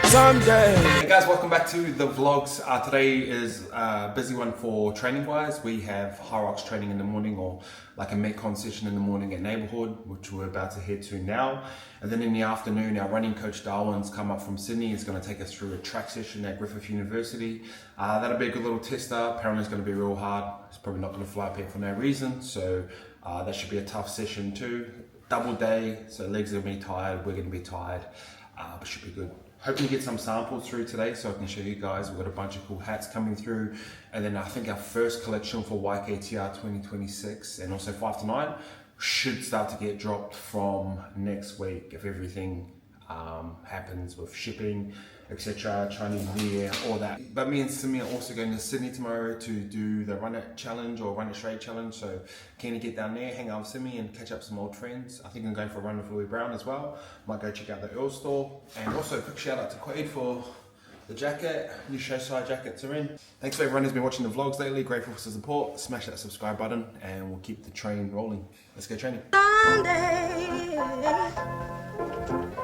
Someday. Hey guys, welcome back to the vlogs. Today is a busy one for training wise. We have High Rocks training in the morning, or like a Metcon session in the morning at Neighbourhood, which we're about to head to now. And then in the afternoon, our running coach Darwin's come up from Sydney. He's going to take us through a track session at Griffith University. That'll be a good little tester. Apparently it's going to be real hard. It's probably not going to fly up here for no reason. So that should be a tough session too. Double day, so legs are going to be tired, we're going to be tired, but should be good. Hoping to get some samples through today so I can show you guys. We've got a bunch of cool hats coming through, and then I think our first collection for YKTR 2026 and also 5 to 9 should start to get dropped from next week if everything happens with shipping, etc., Chinese New Year, all that. But me and Simi are also going to Sydney tomorrow to do the Run It Challenge or Run It Straight Challenge, so keen to get down there, hang out with Simi and catch up some old friends. I think I'm going for a run with Louis Brown as well. Might go check out the Earl store. And also a quick shout out to Quaid for the jacket. New show side jackets are in. Thanks for everyone who's been watching the vlogs lately. Grateful for the support. Smash that subscribe button and we'll keep the train rolling. Let's go training.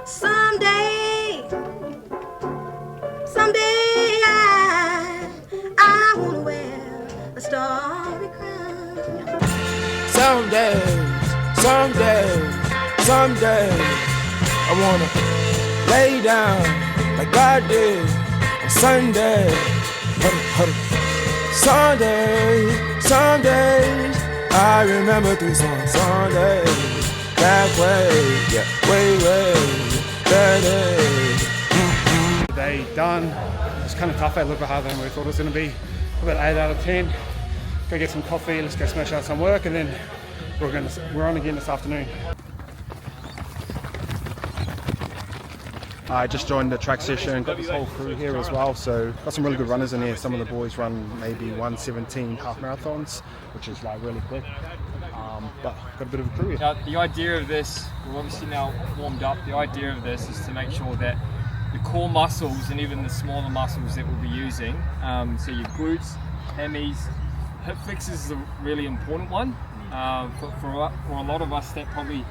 Someday I wanna wear a starry crown. Someday I wanna lay down like God did on Sunday. Sundays I remember 3 songs. Sundays that way, yeah, way that day. Day done. It's kind of tough, a little bit harder than we thought it was going to be. About 8 out of 10. Go get some coffee, let's go smash out some work, and then we're on again this afternoon. I just joined the track session, got this whole crew here as well, so got some really good runners in here. Some of the boys run maybe 1:17 half marathons, which is like really quick, but got a bit of a crew here. Now, the idea of this, we're obviously now warmed up, the idea of this is to make sure that the core muscles and even the smaller muscles that we'll be using, so your glutes, hammies, hip flexors is a really important one. For a lot of us that probably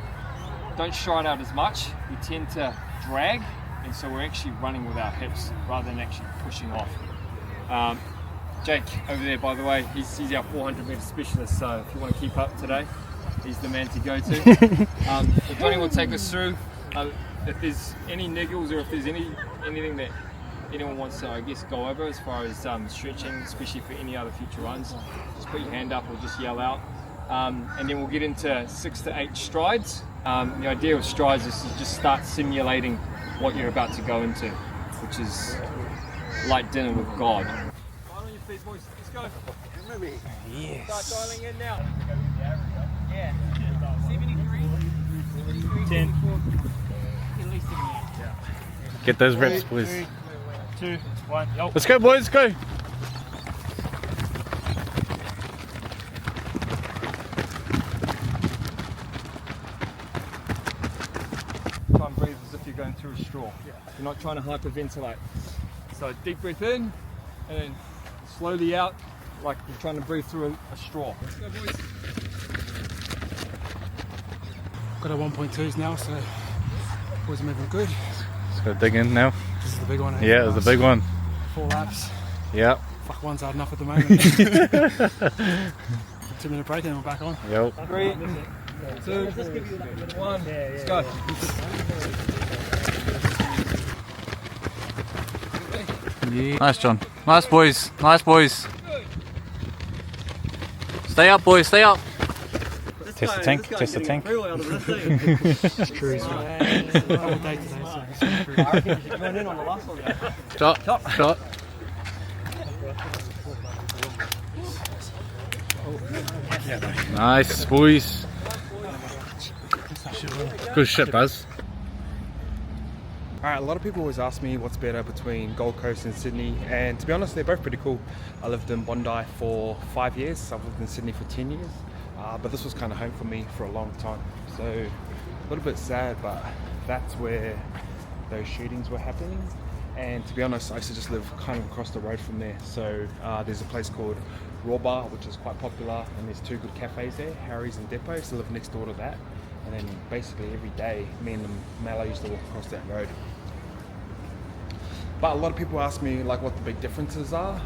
don't shine out as much, we tend to drag, and so we're actually running with our hips rather than actually pushing off. Jake over there, by the way, he's our 400 meter specialist, so if you want to keep up today, he's the man to go to. So Johnny will take us through. If there's any niggles or if there's anything that anyone wants to, I guess, go over as far as stretching, especially for any other future runs, just put your hand up or just yell out. And then we'll get into 6 to 8 strides. The idea of strides is to just start simulating what you're about to go into, which is like dinner with God. Right on your feet, boys. Let's go. Yes. Start dialing in now. Yeah. 73. 10. Get those reps, please. 3, 2, 1. Yo. Let's go, boys. Go. Try and breathe as if you're going through a straw. You're not trying to hyperventilate. So deep breath in, and then slowly out, like you're trying to breathe through a straw. Let's go, boys. Got our 1.2s now, so boys are moving good. Let's go dig in now. This is the big one. Yeah, it's the big one. 4 laps. Yep. Fuck, one's hard enough at the moment. 2-minute break and we're back on. Yep. 3, 2, 1. Let's go. Yeah. Nice, John. Nice, boys. Nice, boys. Stay up, boys. Stay up. Test the tank. Test the tank. It's true. Day today, so Shot. Nice, boys. Good shit, Buzz. Alright, a lot of people always ask me what's better between Gold Coast and Sydney, and to be honest, they're both pretty cool. I lived in Bondi for 5 years, I've lived in Sydney for 10 years, but this was kind of home for me for a long time. So a little bit sad, but that's where those shootings were happening. And to be honest, I used to just live kind of across the road from there. So there's a place called Raw Bar, which is quite popular, and there's 2 good cafes there, Harry's and Depot. So I live next door to that, and then basically every day me and Mala used to walk across that road. But a lot of people ask me like what the big differences are.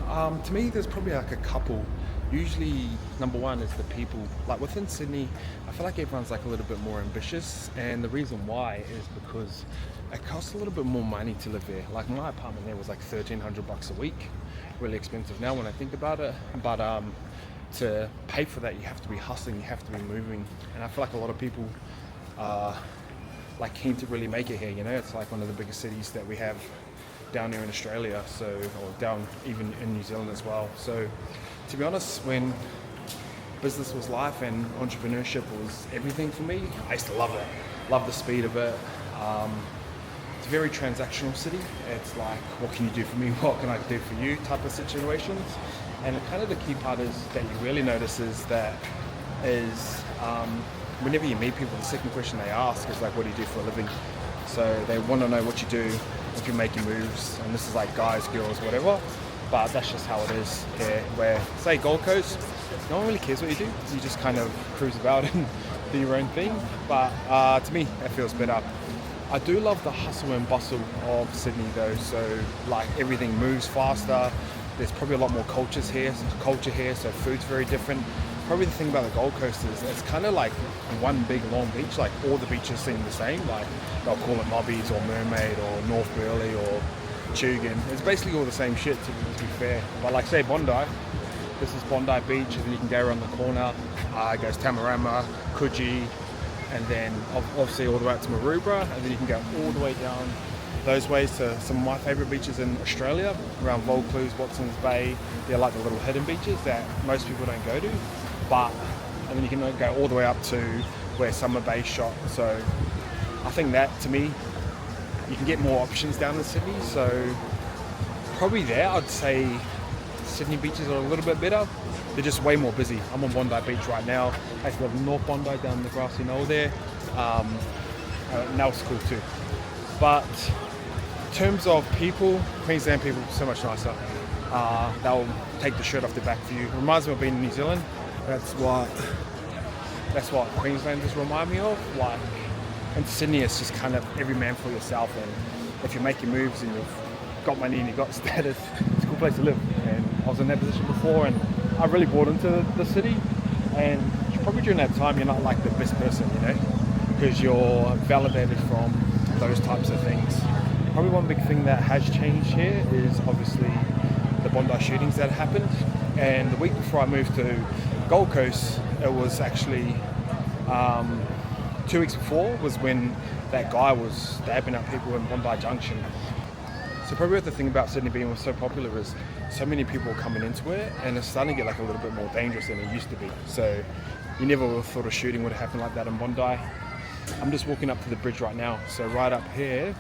To me, there's probably like a couple. Usually, number one is the people. Like within Sydney, I feel like everyone's like a little bit more ambitious, and the reason why is because it costs a little bit more money to live there. Like my apartment there was like $1,300 a week. Really expensive now when I think about it. But to pay for that, you have to be hustling, you have to be moving, and I feel like a lot of people are like keen to really make it here. You know, it's like one of the biggest cities that we have down here in Australia, or down even in New Zealand as well. So to be honest, when business was life and entrepreneurship was everything for me, I used to love it. Love the speed of it. It's a very transactional city. It's like, what can you do for me? What can I do for you? Type of situations. And kind of the key part is that you really notice is whenever you meet people, the second question they ask is like, what do you do for a living? So they want to know what you do, if you're making moves, and this is like guys, girls, whatever. But that's just how it is here, where, say, Gold Coast, no one really cares what you do. You just kind of cruise about and do your own thing. But to me, it feels better. I do love the hustle and bustle of Sydney though. So like everything moves faster. There's probably a lot more culture here, so food's very different. Probably the thing about the Gold Coast is it's kind of like one big long beach. Like all the beaches seem the same. Like they'll call it Mobbies or Mermaid or North Burleigh or Tugun. It's basically all the same shit to be fair. But like say Bondi, this is Bondi Beach, and then you can go around the corner. It goes Tamarama, Coogee, and then obviously all the way out to Maroubra, and then you can go all the way down those ways to some of my favourite beaches in Australia, around Vaucluse, Watson's Bay. They're like the little hidden beaches that most people don't go to. And then you can go all the way up to where Summer Bay shot. So I think that, to me, you can get more options down in Sydney. So probably there, I'd say Sydney beaches are a little bit better. They're just way more busy. I'm on Bondi Beach right now. I used to live in North Bondi down the grassy knoll there. Now it's cool too. But in terms of people, Queensland people are so much nicer. They'll take the shirt off their back for you. It reminds me of being in New Zealand. That's what Queenslanders remind me of. Like in Sydney, it's just kind of every man for yourself, and if you're making moves and you've got money and you've got status, it's a cool place to live. And I was in that position before, and I really bought into the city. And probably during that time, you're not like the best person, you know, because you're validated from those types of things. Probably one big thing that has changed here is obviously the Bondi shootings that happened. And the week before I moved to Gold Coast, it was actually 2 weeks before was when that guy was stabbing up people in Bondi Junction. So probably the thing about Sydney being so popular is so many people are coming into it, and it's starting to get like a little bit more dangerous than it used to be. So you never would have thought a shooting would have happened like that in Bondi. I'm just walking up to the bridge right now. So right up here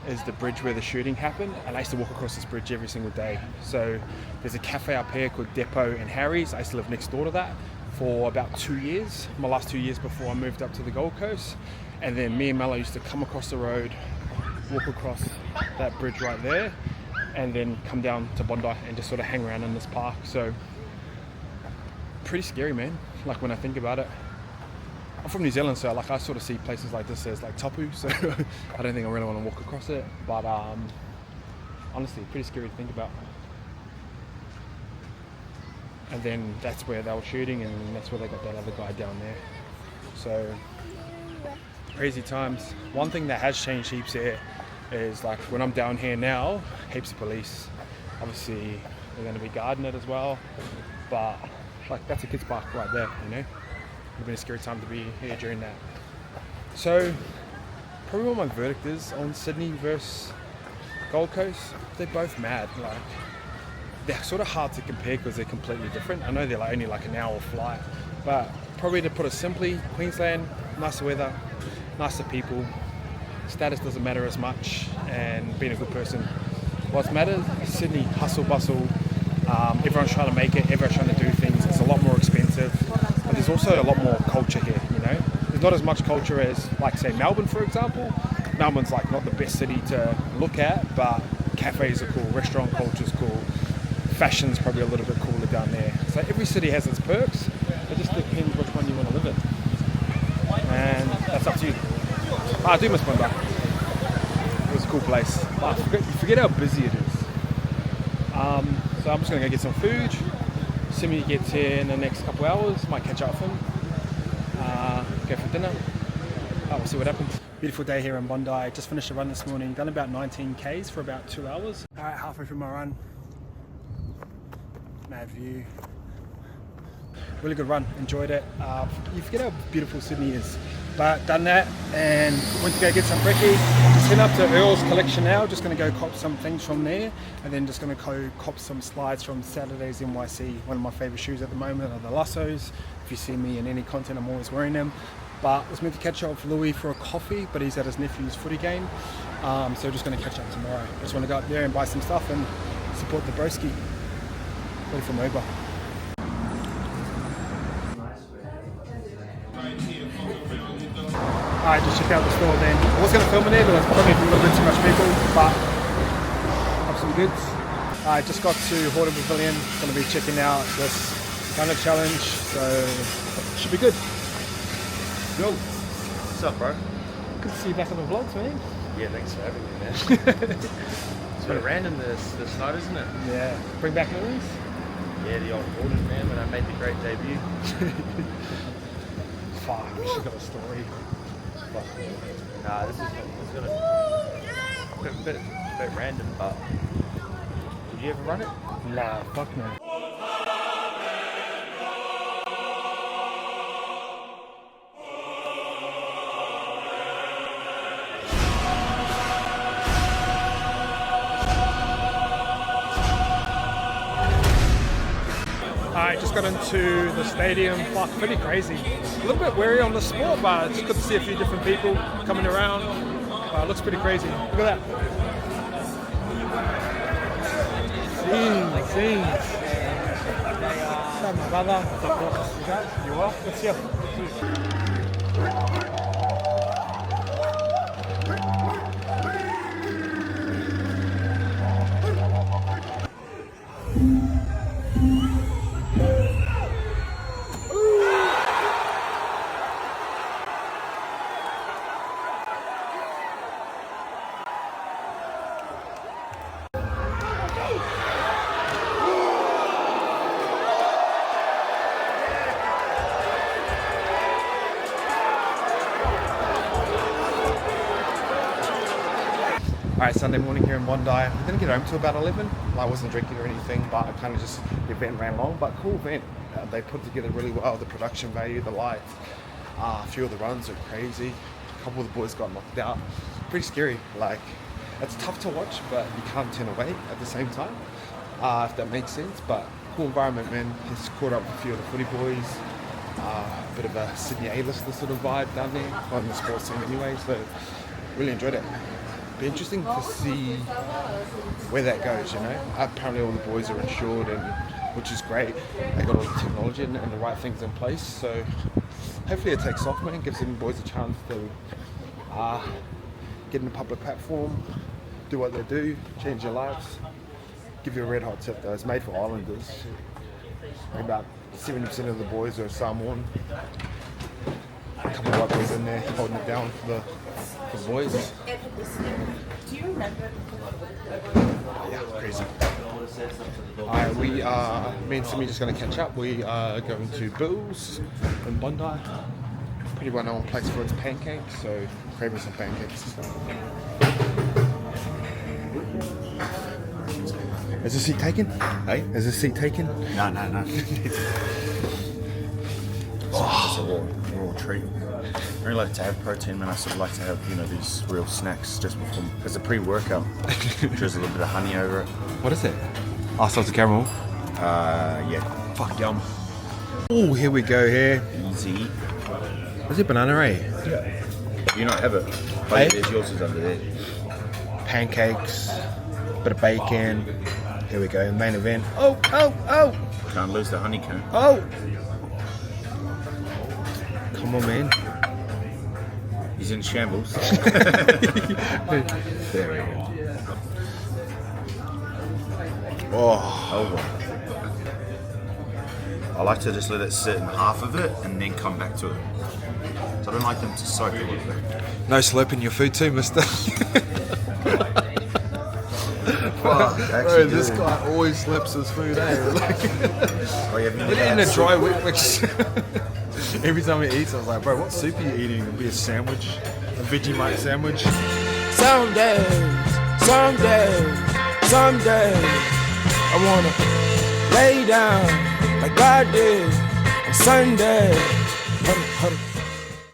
is the bridge where the shooting happened, and I used to walk across this bridge every single day. So there's a cafe up here called Depot and Harry's. I used to live next door to that for about 2 years, my last 2 years before I moved up to the Gold Coast. And then me and Mello used to come across the road, walk across that bridge right there, and then come down to Bondi and just sort of hang around in this park. So pretty scary, man, like when I think about it. I'm from New Zealand, so like I sort of see places like this as like tapu, so I don't think I really want to walk across it. But honestly, pretty scary to think about. And then that's where they were shooting, and that's where they got that other guy down there. So crazy times. One thing that has changed heaps here is like when I'm down here now, heaps of police. Obviously, they're going to be guarding it as well. But like that's a kids' park right there, you know. It's been a scary time to be here during that. So probably what my verdict is on Sydney versus Gold Coast, they're both mad. Like they're sort of hard to compare because they're completely different. I know they're like only like an hour flight, but probably to put it simply, Queensland, nicer weather, nicer people, status doesn't matter as much, and being a good person. What matters, Sydney, hustle bustle, everyone's trying to make it, everyone's trying to do things. It's a lot more expensive. But there's also a lot more culture here, you know. There's not as much culture as, like, say, Melbourne, for example. Melbourne's, like, not the best city to look at, but cafes are cool, restaurant culture's cool, fashion's probably a little bit cooler cheaper down there. So every city has its perks. It just depends which one you want to live in. And that's up to you. I do miss Bondi. It was a cool place. But you forget how busy it is. So I'm just going to go get some food. Simi gets here in the next couple hours. Might catch up with him. Go for dinner. We'll see what happens. Beautiful day here in Bondi. Just finished a run this morning. Done about 19 Ks for about 2 hours. Alright, halfway through my run. Mad view. Really good run. Enjoyed it. You forget how beautiful Sydney is. But done that and went to go get some brekkie. Just heading up to Earl's collection now. Just going to go cop some things from there, and then just going to go cop some slides from Saturday's NYC. One of my favourite shoes at the moment are the Lassos. If you see me in any content, I'm always wearing them. But I was meant to catch up with Louis for a coffee, but he's at his nephew's footy game. So just going to catch up tomorrow. Just want to go up there and buy some stuff and support the broski. Ready for Uber. Alright, just check out the store then. I was going to film in there, but there's probably a little bit too much people, but have some goods. I just got to Horton Pavilion. Going to be checking out this runner challenge, so should be good. Yo. What's up, bro? Good to see you back on the vlogs, man. Yeah, thanks for having me, man. It's a bit random this night, isn't it? Yeah. Bring back memories? Yeah, the old Horton, man, when I made the great debut. Fuck, she's got a story. But, nah, this is gonna be a bit random, but did you ever run it? Nah, fuck no. I just got into the stadium. Fuck, pretty crazy. A little bit wary on the sport, but it's good to see a few different people coming around. It looks pretty crazy. Look at that. Scenes. What's up, my brother? What's up, boss? You well? Good to see you. Alright, Sunday morning here in Bondi. I didn't get home till about 11. I wasn't drinking or anything, but I kind of just, the event ran long, but cool event. They put together really well, the production value, the lights. A few of the runs are crazy. A couple of the boys got knocked out. Pretty scary. Like, it's tough to watch, but you can't turn away at the same time, if that makes sense. But cool environment, man. Just caught up with a few of the footy boys. A bit of a Sydney A-lister sort of vibe down there on the sports scene anyway, so really enjoyed it. Be interesting to see where that goes, you know. Apparently all the boys are insured, and which is great. They got all the technology and the right things in place, so hopefully it takes off, man. Gives them boys a chance to get in a public platform, do what they do, change their lives. Give you a red hot tip though, it's made for Islanders. About 70% of the boys are Samoan. A couple of white boys in there holding it down for the boys. Do you remember? Yeah, crazy. Alright, me and Simi just going to catch up. We are going to Bill's in Bondi. Pretty well known place for its pancakes, so craving some pancakes. Is this seat taken? Hey? Is this seat taken? No. It's a raw treat. I really like to have protein, man. I sort of like to have, you know, these real snacks just before. It's a pre-workout. There's a little bit of honey over it. What is it? Oh, salted caramel. Yeah. Fuck, yum. Oh, here we go here. Easy. Is it banana, eh? You not have it. Hey? There's yours is under there. Pancakes, bit of bacon. Here we go, main event. Oh! Can't lose the honeycomb. Oh! Come on, man. He's in shambles. There we go. Oh. I like to just let it sit in half of it and then come back to it. So I don't like them to soak a little bit. No slurping your food too, mister. Bro, this guy always slips his food, eh? Oh, you haven't In a dry wet mix. Every time he eats, I was like, bro, what soup are you eating? It'll be a sandwich, a Vegemite sandwich. Someday, I wanna lay down like God did on Sunday.